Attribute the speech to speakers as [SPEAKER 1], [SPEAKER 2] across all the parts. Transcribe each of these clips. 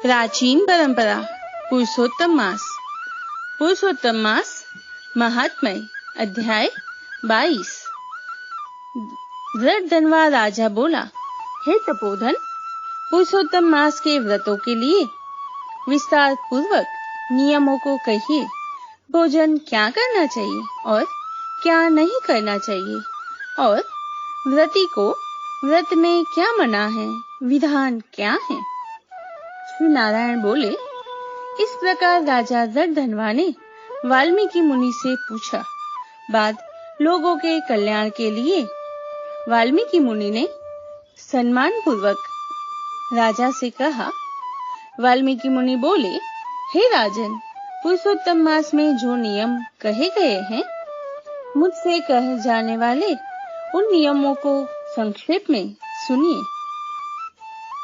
[SPEAKER 1] प्राचीन परंपरा पुरुषोत्तम मास। पुरुषोत्तम मास महात्म्य अध्याय 22। धनवा राजा बोला, हे तपोधन, पुरुषोत्तम मास के व्रतों के लिए विस्तार पूर्वक नियमों को कहिए। भोजन क्या करना चाहिए और क्या नहीं करना चाहिए, और व्रती को व्रत में क्या मना है, विधान क्या है। श्री नारायण बोले, इस प्रकार राजा धनवा ने वाल्मीकि मुनि से पूछा। बाद लोगों के कल्याण के लिए वाल्मीकि मुनि ने सम्मान पूर्वक राजा से कहा। वाल्मीकि मुनि बोले, हे राजन, पुरुषोत्तम मास में जो नियम कहे गए हैं, मुझसे कहे जाने वाले उन नियमों को संक्षेप में सुनिए।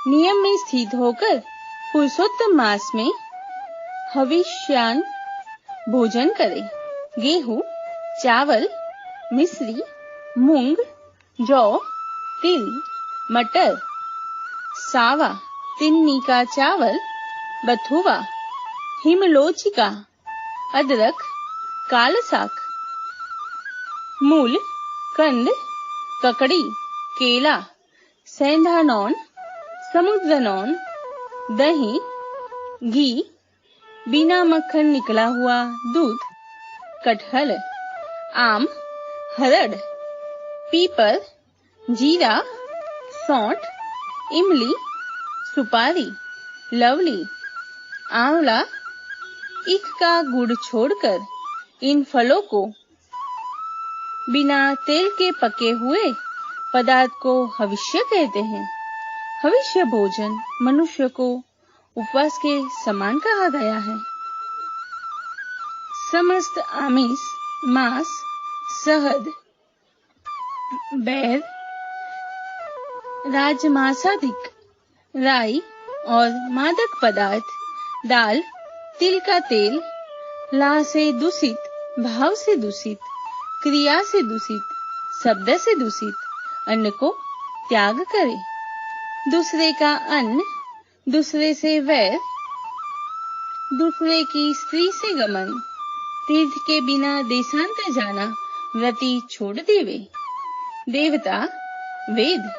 [SPEAKER 1] नियम में स्थित होकर पुरुषोत्तम मास में हविष्यान भोजन करें। गेहूं, चावल, मिश्री, मूंग, जौ, तिल, मटर, सावा, तिन्नी का चावल, बथुआ, हिमलोचिका, अदरक, कालसाक, मूल, कंद, ककड़ी, केला, सेंधा नौन, समुद्र नौन, दही, घी, बिना मक्खन निकला हुआ दूध, कटहल, आम, हरड़, पीपर, जीरा, सौंठ, इमली, सुपारी, लवली, आंवला, ईख का गुड़ छोड़कर इन फलों को बिना तेल के पके हुए पदार्थ को हविष्य कहते हैं। हविष्य भोजन मनुष्य को उपवास के समान कहा गया है। समस्त आमिष, मांस, शहद, बैर, राजमांसादिक, राई और मादक पदार्थ, दाल, तिल का तेल, ला से दूषित, भाव से दूषित, क्रिया से दूषित, शब्द से दूषित अन्न को त्याग करे। दूसरे का अन्न, दूसरे से वैर, दूसरे की स्त्री से गमन, तीर्थ के बिना देशांतर जाना व्रती छोड़ देवे। देवता, वेद,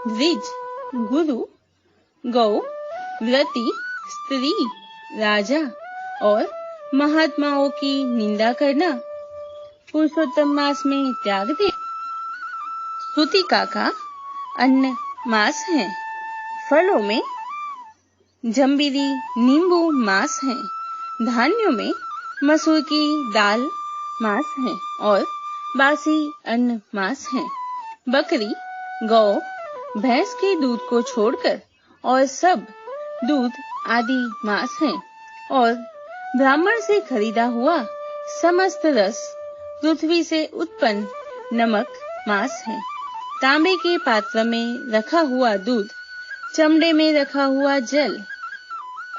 [SPEAKER 1] द्विज, गुरु, गौ, व्रती, स्त्री, राजा और महात्माओं की निंदा करना पुरुषोत्तम मास में त्याग दे। सूतिका का अन्न मास है। फलों में जंबीरी, नींबू मास है। धान्यों में मसूर की दाल मास है और बासी अन्न मास है। बकरी, गौ, भैंस के दूध को छोड़कर और सब दूध आदि मास है। और ब्राह्मण से खरीदा हुआ समस्त रस, पृथ्वी से उत्पन्न नमक मास है। तांबे के पात्र में रखा हुआ दूध, चमड़े में रखा हुआ जल,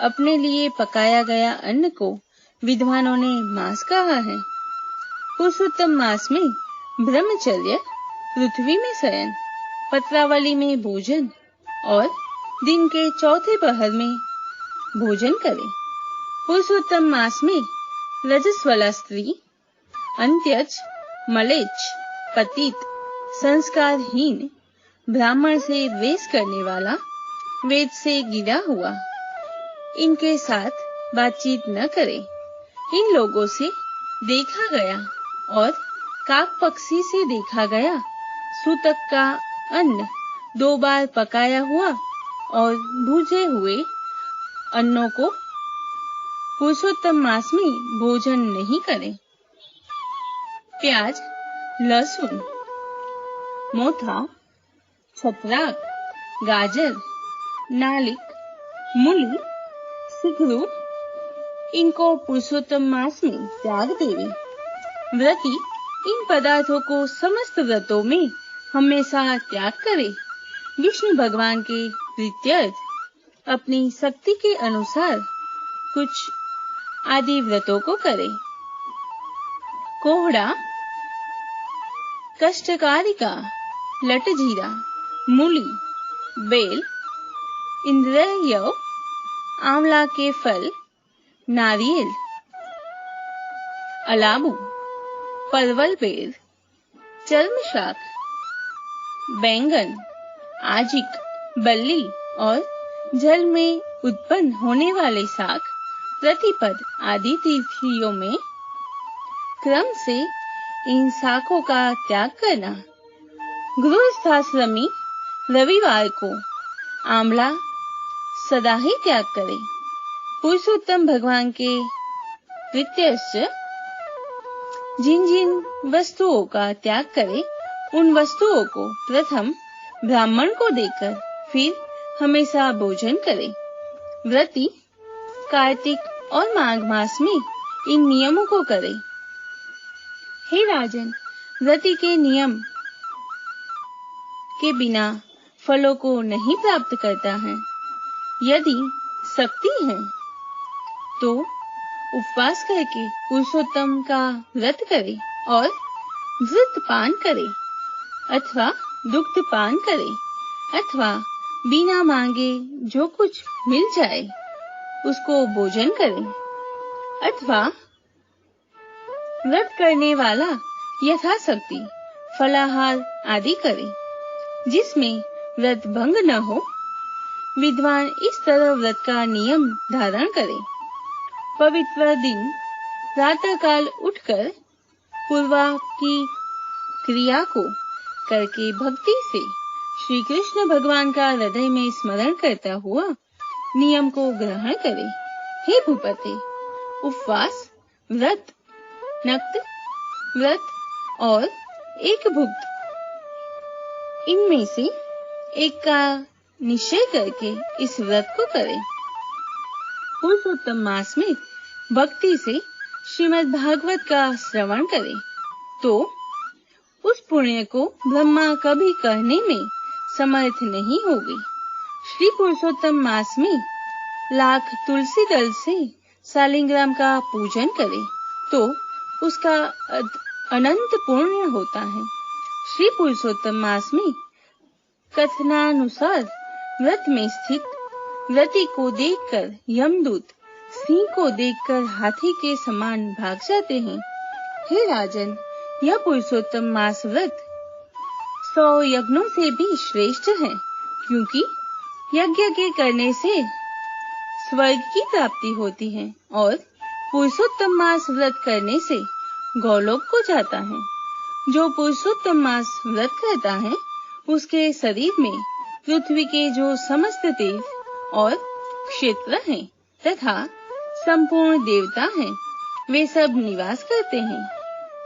[SPEAKER 1] अपने लिए पकाया गया अन्न को विद्वानों ने मास कहा है। पुरुषोत्तम मास में ब्रह्मचर्य, पृथ्वी में शयन, पत्रावली में भोजन और दिन के चौथे पहर में भोजन करें। पुरुषोत्तम मास में रजस्वला स्त्री, अंत्यज, मलेच्छ, पतित, संस्कारहीन, ब्राह्मण से द्वेष करने वाला, वेद से गिरा हुआ, इनके साथ बातचीत न करे। इन लोगों से देखा गया और काक पक्षी से देखा गया सूतक का अन्न 2 बार पकाया हुआ और भूजे हुए अन्नों को पुरुषोत्तम मास में भोजन नहीं करें। प्याज, लहसुन, मोथा, छत्राक, गाजर, नालिक, मूली, सिकरू, इनको पुरुषोत्तम मास में त्याग देवे। व्रती इन पदार्थों को समस्त व्रतों में हमेशा त्याग करे। विष्णु भगवान के प्रीत्यर्थ अपनी शक्ति के अनुसार कुछ आदि व्रतों को करे। कोहड़ा, कष्टकारिका, लटजीरा, मूली, बेल, इंद्रिय, आंवला के फल, नारियल, अलाबू, परवल बेर, चर्म शाक, बैंगन, आजिक, बल्ली और जल में उत्पन्न होने वाले शाक, प्रतिपद आदि तिथियों में क्रम से इन शाकों का त्याग करना। गृहस्थाश्रमी रविवार को आंवला सदा ही त्याग करे। पुरुषोत्तम भगवान के प्रीत्यर्थ जिन जिन वस्तुओं का त्याग करे, उन वस्तुओं को प्रथम ब्राह्मण को देकर फिर हमेशा भोजन करे। व्रती कार्तिक और माघ मास में इन नियमों को करे। हे राजन, व्रती के नियम के बिना फलों को नहीं प्राप्त करता है। यदि शक्ति है तो उपवास करके पुरुषोत्तम का व्रत करे और घृत पान करे अथवा दुग्ध पान करे अथवा बिना मांगे जो कुछ मिल जाए उसको भोजन करे अथवा व्रत करने वाला यथाशक्ति फलाहार आदि करे जिसमें व्रत भंग न हो। विद्वान इस तरह व्रत का नियम धारण करे। पवित्र दिन प्रातःकाल उठकर पूर्वा की क्रिया को करके भक्ति से श्री कृष्ण भगवान का हृदय में स्मरण करता हुआ नियम को ग्रहण करे। हे भूपते, उपवास, व्रत, नक्त व्रत और एक भुक्त, इनमें से एक का निश्चय करके इस व्रत को करे। पुरुषोत्तम मास में भक्ति से श्रीमद् भागवत का श्रवण करे तो उस पुण्य को ब्रह्मा कभी कहने में समर्थ नहीं होगी। श्री पुरुषोत्तम मास में लाख तुलसी दल से सालिग्राम का पूजन करे तो उसका अनंत पुण्य होता है। श्री पुरुषोत्तम मास में कथनानुसार व्रत में स्थित व्रती को देखकर यमदूत सिंह को देखकर हाथी के समान भाग जाते हैं। हे राजन, यह पुरुषोत्तम मास व्रत 100 यज्ञों से भी श्रेष्ठ है, क्योंकि यज्ञ के करने से स्वर्ग की प्राप्ति होती है और पुरुषोत्तम मास व्रत करने से गौलोक को जाता है। जो पुरुषोत्तम मास व्रत करता है उसके शरीर में पृथ्वी के जो समस्त तीर्थ और क्षेत्र हैं तथा संपूर्ण देवता हैं, वे सब निवास करते हैं।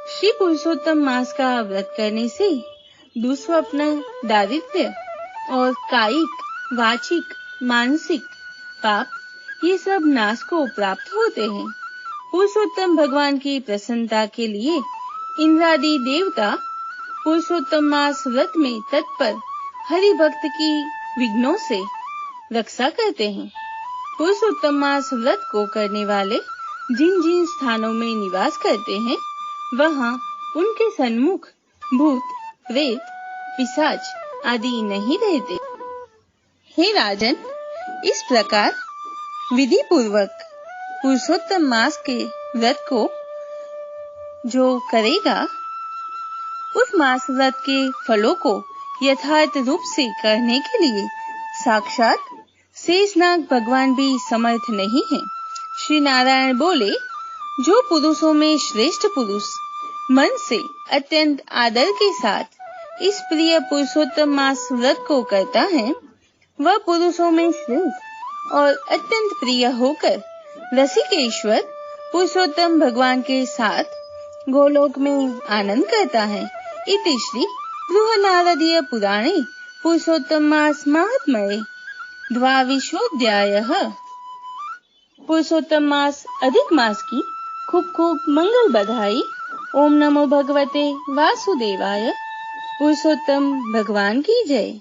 [SPEAKER 1] श्री पुरुषोत्तम मास का व्रत करने से दुस्वप्न, दारिद्र्य और कायिक, वाचिक, मानसिक पाप ये सब नाश को प्राप्त होते हैं। पुरुषोत्तम भगवान की प्रसन्नता के लिए इंद्रादि देवता पुरुषोत्तम मास व्रत में तत्पर हरि भक्त की विघ्नों से रक्षा करते हैं। पुरुषोत्तम मास व्रत को करने वाले जिन जिन स्थानों में निवास करते हैं वहाँ उनके सन्मुख भूत, प्रेत, पिशाच आदि नहीं रहते। हे राजन, इस प्रकार विधि पूर्वक पुरुषोत्तम मास के व्रत को जो करेगा उस मास व्रत के फलों को यथार्थ रूप से करने के लिए साक्षात शेषनाग भगवान भी समर्थ नहीं है। श्री नारायण बोले, जो पुरुषों में श्रेष्ठ पुरुष मन से अत्यंत आदर के साथ इस प्रिय पुरुषोत्तम मास व्रत को करता है, वह पुरुषों में श्रेष्ठ और अत्यंत प्रिय होकर रसिकेश्वर पुरुषोत्तम भगवान के साथ गोलोक में आनंद करता है। इति श्री बृहन्नारदीय पुराणे पुरुषोत्तम मास महात्म्ये 22वाध्यायः। पुरुषोत्तम मास अधिक मास की खूब खूब मंगल बधाई। ओम नमो भगवते वासुदेवाय। पुरुषोत्तम भगवान की जय।